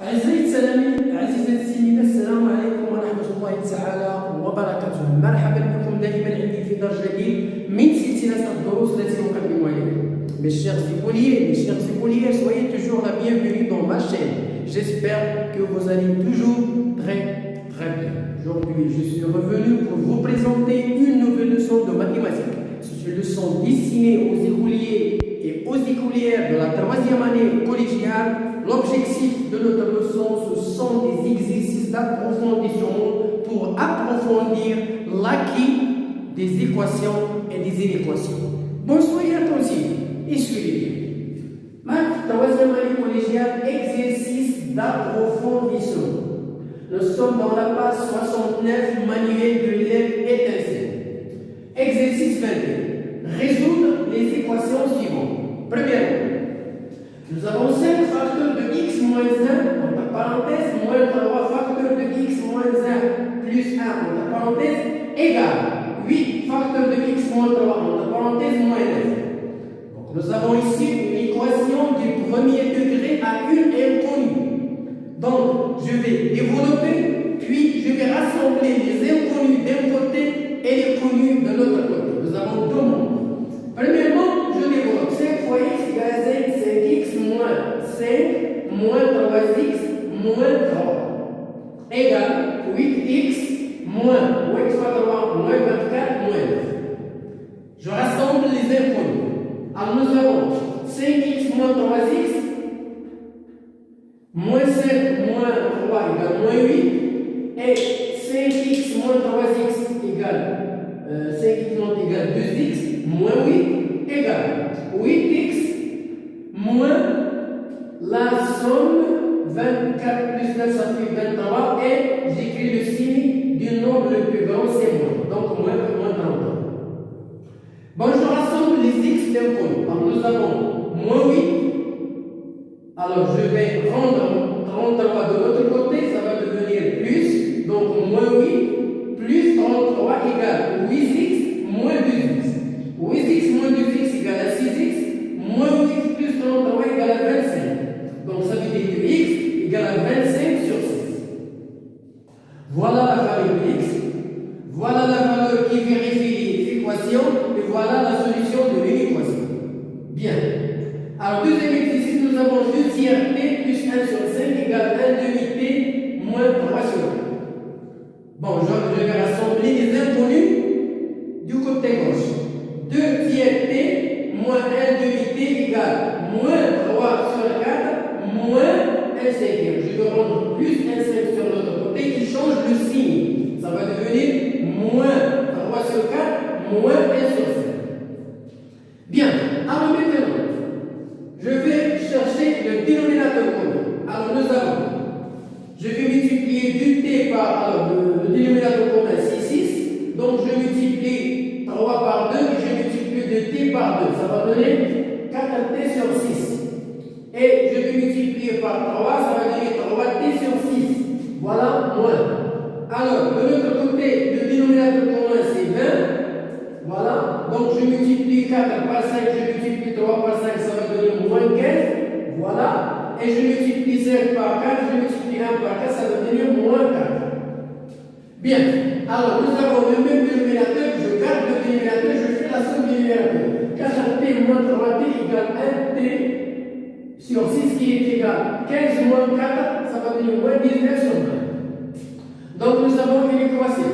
أعزائي التلاميذ، عزيزتي التلميذة، السلام عليكم ورحمة الله تعالى وبركاته. مرحبا بكم دائما عندي في درس جديد من سلسلة الدروس التي نقدمها لكم. Mes chers écoliers, soyez toujours la bienvenue dans ma chaîne. J'espère que vous allez toujours très bien. Aujourd'hui, je suis revenu pour vous présenter une nouvelle leçon de mathématiques. C'est une leçon destinée aux écoliers et aux écolières de la 3e année collégiale. L'objectif de notre leçon, ce sont des exercices d'approfondissement pour approfondir l'acquis des équations et des inéquations. Bon, soyez attentifs et suivez. Maths, 3e année collégiale, exercice d'approfondissement. Nous sommes dans la page 69, manuel de l'élève étincelle. Exercice 21. Résoudre les équations suivantes. Premièrement, nous avons 5 facteurs de x moins 1, entre parenthèses, moins 3 facteurs de x moins 1 plus 1, entre parenthèses, égale 8 facteurs de x moins 3, entre parenthèses, moins 9. Donc, nous avons ici une équation du premier degré à une inconnue. Donc, je vais développer, puis je vais rassembler les inconnus d'un côté et les connus de l'autre côté. Nous avons deux mondes. Premièrement, je développe 5 fois x égale à 5x moins 5 moins 3x moins 3 égale 8x moins x fois 3 moins 24 moins 9. Je rassemble les inconnus. Alors nous avons 5x moins 3x moins 5 moins 3 égale moins 8 et 5x moins 3x égale 5x moins égale 2x moins 8 égale 8x moins la somme 24 plus 9 ça fait 23 et j'écris le signe du nombre le plus grand c'est moins, donc moins 33. Bon, je rassemble les x d'inconnus. Alors nous avons moins 8. Alors je vais rendre 33 de l'autre côté, ça va devenir plus, donc moins 8 plus 33 égale 8x moins 2x. 8x moins 2x égale à 6x, moins 8 plus 33 égale à 25. Donc ça veut dire que x égale à 25 sur 6. Voilà la valeur de x, voilà la valeur qui vérifie les équations, et voilà la solution de l'équation. Bien. Alors deuxième exercice, nous avons 2 tiers p plus 1 sur 5 égale 1 demi p moins 3 sur 1. Bon, je vais rassembler les inconnus du côté gauche. 2 tiers p moins 1 demi p égale moins 3 sur 4 moins 1 cinquième. Je vais rendre plus 1 cinquième sur l'autre côté qui change le signe. Ça va devenir moins 3 sur 4 moins 1 sur 5. Bien, alors maintenant, je vais chercher le dénominateur commun. Alors nous avons, je vais multiplier 2t par, alors le dénominateur commun c'est 6, donc je multiplie 3 par 2 et je multiplie 2t par 2, ça va donner 4t sur 6. Et je vais multiplier par 3, ça va donner 3t sur 6. Voilà, moins. Alors, de l'autre côté, le dénominateur commun c'est 20. Voilà, donc je multiplie 4 par 5, je multiplie 3 par 5, ça va donner moins 15. Voilà, et je multiplie 5 par 4, je multiplie 1 par 4, ça va donner moins 4. Bien, alors nous avons le même dénominateur, je garde le dénominateur, je fais la somme des numérateurs. 4t moins 3t égale 1t sur 6 qui est égal 15 moins 4, ça va donner moins 19 sur 20. Donc nous avons une équation.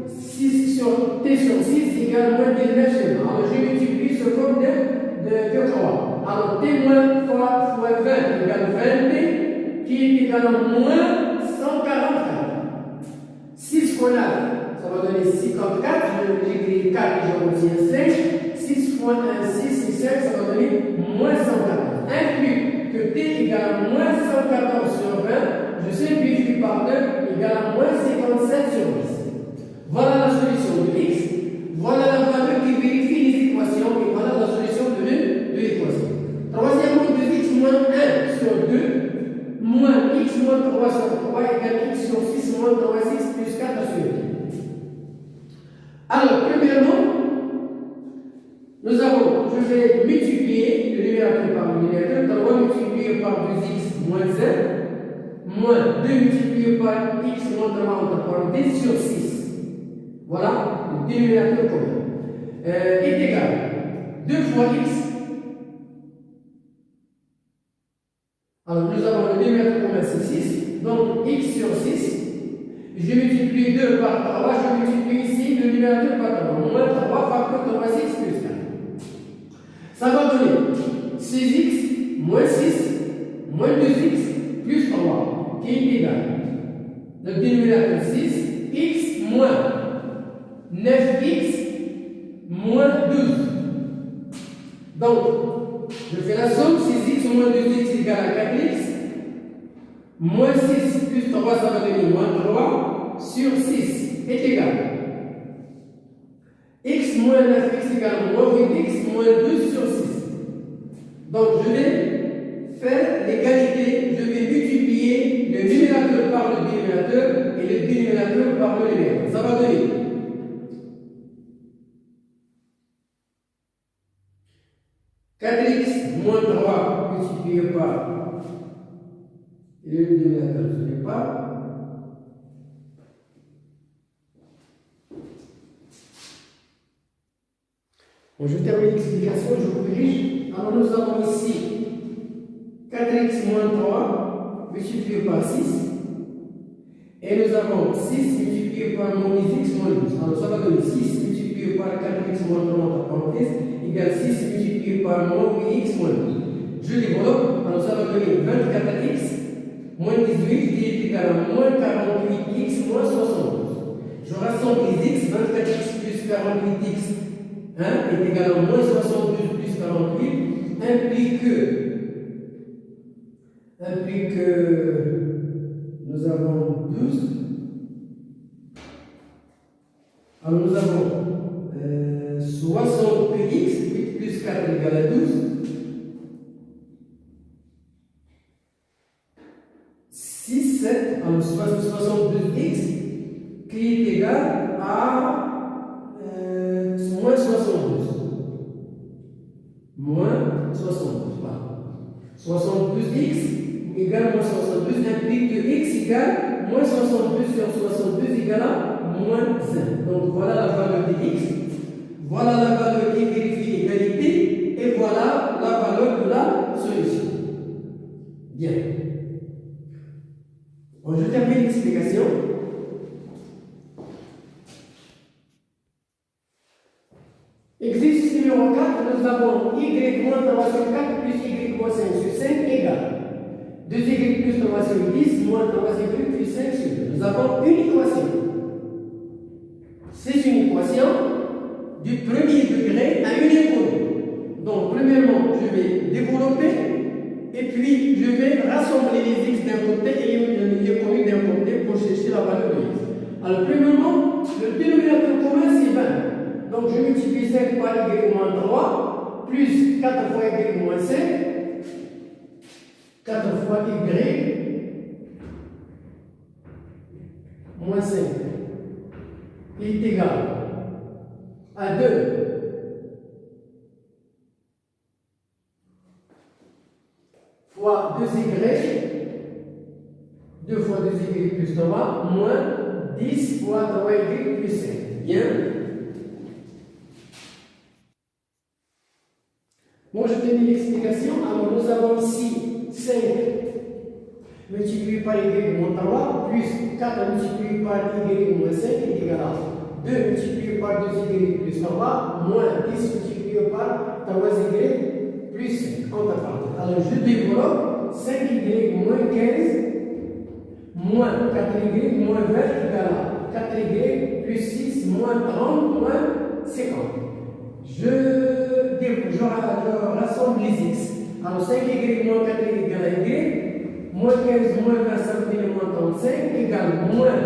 6 sur t sur 6 égale moins 19 sur 20. Alors je multiplie sous forme de 3. Alors t moins fois 20 égale 20t qui est égal à moins 144. 6 fois 9, ça va donner 54. J'écris 4 et je retiens 5. 6 fois 1, 6 et 5, ça va donner moins 114. Inclus que t égale à moins 114 sur 20, je simplifie par 2 égale à moins 57 sur 10. Voilà la solution de x, voilà la valeur qui vérifie les équations et voilà la solution de l'équation. Troisièmement, 2x moins 1 sur 2 moins x moins 3 sur 3 égale x sur 6 moins 3x plus 4 sur 2. Alors, premièrement, nous avons, je vais multiplier le numérateur par le numérateur, 3 multiplié par 2x moins 1 moins 2 multiplié par x moins 3 entre parenthèses sur 6. Voilà le dénominateur commun. Est égal 2 fois x. Alors nous avons le dénominateur commun c'est 6. Donc x sur 6. Je multiplie 2 par 3. Je multiplie ici le numérateur par 3. Moins 3 facteur 3x plus 4. Ça va donner 6x moins 6 moins 2x plus 3 qui est égal. Le dénominateur 6, x moins 9x moins 12. Donc, je fais la somme, 6x moins 2x égale à 4x. Moins 6 plus 3, ça va donner moins 3 sur 6 est égal. X moins 9x égale moins 8x moins 2 sur 6. Donc, je vais faire l'égalité, je vais multiplier le numérateur par le dénominateur et le dénominateur par le numérateur. Ça va donner 4x moins 3 multiplié par le dénominateur, je ne l'ai pas. Bon, je termine l'explication, je corrige. Alors nous avons ici 4x moins 3 multiplié par 6. Et nous avons 6 multiplié par moins x moins 12. Alors ça va donner 6 multiplié par 4x moins 3 entre parenthèses égale 6 multiplié par moins 8x moins 12. Je développe, alors ça va donner 24x moins 18 qui est égal à moins 48x moins 72. Je rassemble les x, 24x plus 48x est égal à moins 72 plus 48 implique que nous avons 12. Alors nous avons 62x, 8 plus 4 égale à 12. 6, 7, alors 72x qui est égal à moins 72. Moins 72, voilà. 72x égale moins 72 implique que x égale moins 62 sur 62 égale à moins 1. Donc voilà la valeur de x, voilà la valeur qui vérifie l'égalité et voilà la valeur de la solution. Bien. Bon, je termine l'explication. Exercice numéro 4, nous avons y moins 3 sur 4 plus y moins 5 sur 5 égale 2y plus 3 sur 10 moins 3y plus 5 sur 2. Nous avons une équation. C'est une équation du premier degré à une inconnue. Donc, premièrement, je vais développer et puis je vais rassembler les x d'un côté et les inconnues d'un côté pour chercher la valeur de x. Alors, premièrement, le dénominateur commun c'est 20. Donc, je multiplie 5 par y moins 3, plus 4 fois y moins 5, 4 fois y moins 5 est égal à 2 fois 2y, 2 fois 2y plus 3, moins 10 fois 3y plus 5. Bien. Bon, je termine l'explication. Alors, nous avons ici 5 multiplié par y moins 3, plus 4 multiplié par y moins 5 est égal à 2 multiplié par 2y plus 3, moins 10 multiplié par 3y plus 5. Entre parenthèses. Alors, je développe 5y moins 15 moins 4y moins 20 égale à 4y plus 6 moins 30 moins 50. Je rassemble les x. Alors 5y moins 4y égale à y, moins 15 moins 20 ça veut dire moins 35 égale moins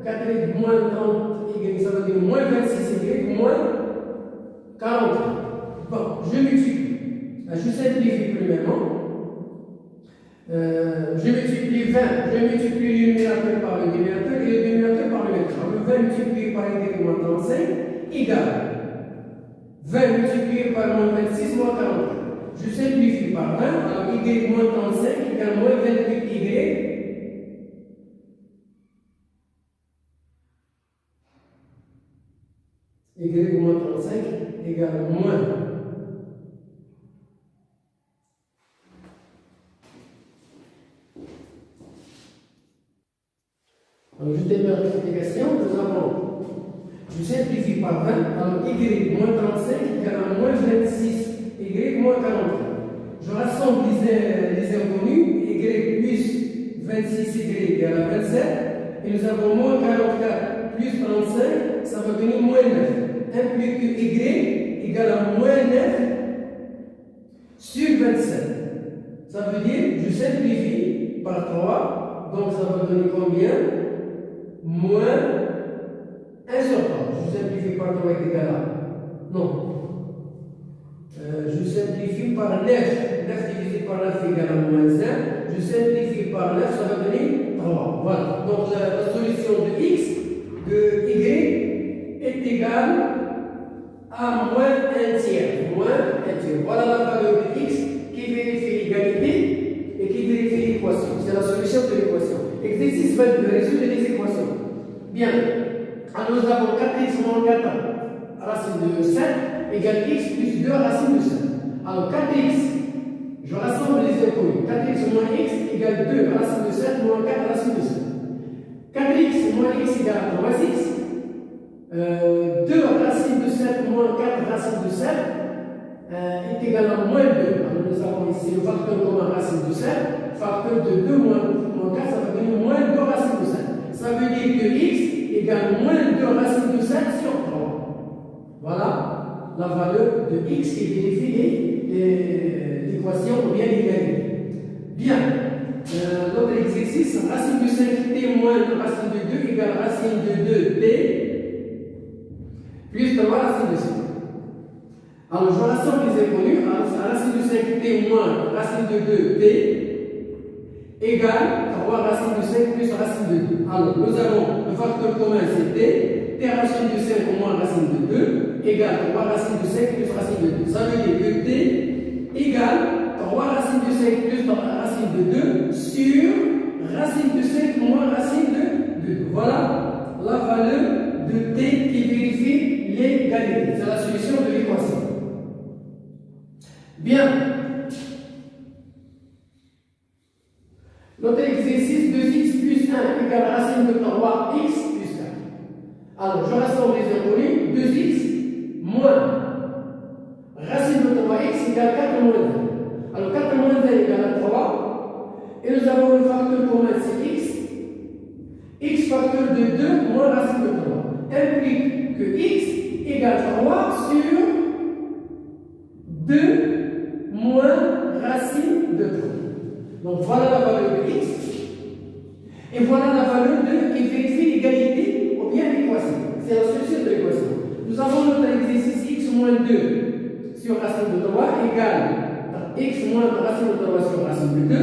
4y moins 30 y ça veut dire moins 26y moins 40. Bon, je multiplie. Je simplifie premièrement. Je multiplie 20, je multiplie le numérateur par le dénominateur et le dénominateur par le numérateur. Le 20 multiplié par y moins 35 égale 20 multiplié par moins 26 moins 40. Je simplifie par 20, alors y moins 35 égale moins 28y y moins 35 égale moins. Donc, je termine la multiplication, nous avons, je simplifie par 20, alors y moins 35 égale à moins 26, y moins 44. Je rassemble les inconnus, y plus 26, y égale à 27, et nous avons moins 44 plus 35, ça va donner moins 9. Implique que y égale à moins 9 sur 27. Ça veut dire, je simplifie par 3, donc ça va donner combien? Moins 1 sur 3. Je simplifie par 3 est égal à. Non. Je simplifie par 9. 9 divisé par 9 égale à moins 1. Je simplifie par 9, ça va donner 3. Voilà. Donc la solution de x, de y, est égale à moins 1 tiers. Moins 1 tiers. Voilà la valeur de x qui vérifie l'égalité et qui vérifie l'équation. C'est la solution de l'équation. Exercice 22, résoudre les équations. Bien. Alors nous avons 4x moins 4 racine de 7 égale x plus 2 racine de 7. Alors 4x, je rassemble les inconnus. 4x moins x égale 2 racine de 7 moins 4 racine de 7. 4x moins x égale à 3x. 2 racine de 7 moins 4 racine de 7 est égal à moins 2. Alors nous avons ici le facteur commun racine de 7. Facteur de 2 moins 4, ça va donner moins 2 racine de 7. Ça veut dire que x égale moins 2 racine de 7 sur 3. Voilà la valeur de x qui vérifie l'équation ou bien l'égalité. Bien. L'autre exercice, racine de 5t moins racine de 2 égale racine de 2t plus 3 racine de 5. Alors je rassemble les inconnus. Racine de 5t moins racine de 2t égale 3 racine de 5 plus racine de 2. Alors, nous avons le facteur commun, c'est t. T racine de 5 moins racine de 2 égale 3 racine de 5 plus racine de 2. Ça veut dire que t égale 3 racine de 5 plus racine de 2 sur racine de 5 moins racine de 2. Voilà la valeur de t qui vérifie l'égalité. C'est la solution de l'équation. Bien. Notre exercice 2x plus 1 égale racine de 3x plus 1. Alors, je rassemble les inconnus. 2x moins racine de 3x égale 4 moins 1. Alors, 4 moins 1 égale à 3. Et nous avons le facteur commun, c'est x. X facteur de 2 moins racine de 3. Implique que x égale 3 sur 2 moins racine de 3. Donc voilà la valeur de x. Et voilà la valeur de qui vérifie l'égalité ou bien l'équation. C'est la solution de l'équation. Nous avons notre exercice x moins 2 sur racine de 3 égale x moins racine de 3 sur racine de 2.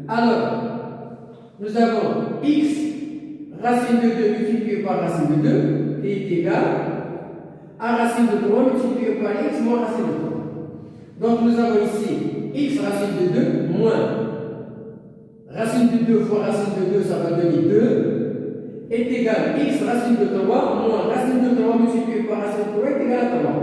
Alors, nous avons x racine de 2 multiplié par racine de 2 qui est égal à racine de 3 multiplié par x moins racine de 3. Donc nous avons ici x racine de 2 moins racine de 2 fois racine de 2, ça va donner 2, est égal x racine de 3 moins racine de 3 multiplié par racine de 3 est égal à 3.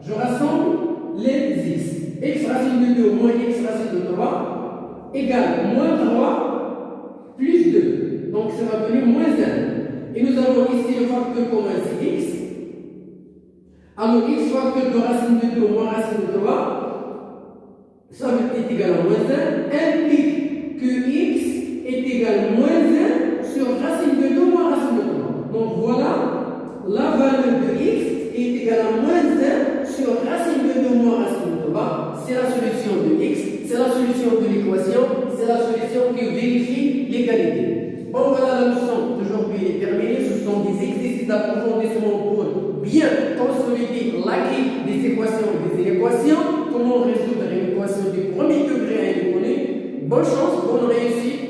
Je rassemble les x. X racine de 2 moins x racine de 3 égale moins 3 plus 2. Donc ça va donner moins 1. Et nous avons ici le facteur commun, c'est x. Alors x facteur de racine de 2 moins racine de 3, ça est égal à moins 1, implique que x est égal à moins 1 sur racine de 2 moins racine de 3. Donc voilà la valeur de x est égale à moins 1 sur racine de 2 moins racine de 3. C'est la solution de x, c'est la solution de l'équation, c'est la solution qui vérifie l'égalité. Bon, voilà la leçon d'aujourd'hui est terminée. Ce sont des exercices d'approfondissement pour bien consolider l'acquis des équations et des équations. Comment résoudre une équation du premier degré à une donnée. Bonne chance, bonne réussite.